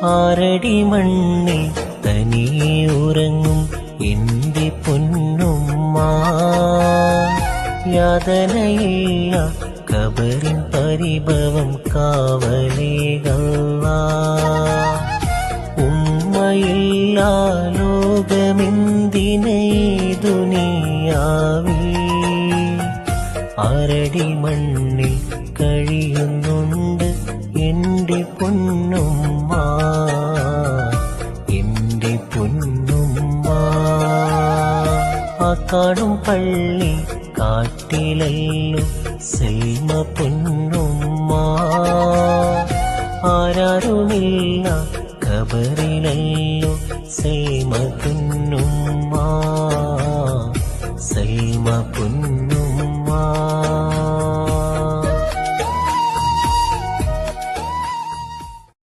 ആറടി മണ്ണിൽ തനിയെ ഉറങ്ങും എന്റെ പൊന്നുമ്മ. യാതനയില്ല ഖബറിൻ പരിഭവം കാവലേകല്ലാ. ഉമ്മയില്ല ലോകമെന്തിനീ ദുനിയാവിൽ. ആറടി മണ്ണിൽ കഴിയുന്നുണ്ട് എന്റെ പൊന്നുമ്മ, എന്റെ പൊന്നുമ്മ. ആ കാണും പള്ളി കാട്ടിലല്ലോ സെൽമ പൊന്നുമ്മ. ആരാരുമില്ല ഖബറിലല്ലോ സെൽമ പൊന്നുമ്മ, സെൽമ പൊന്നു.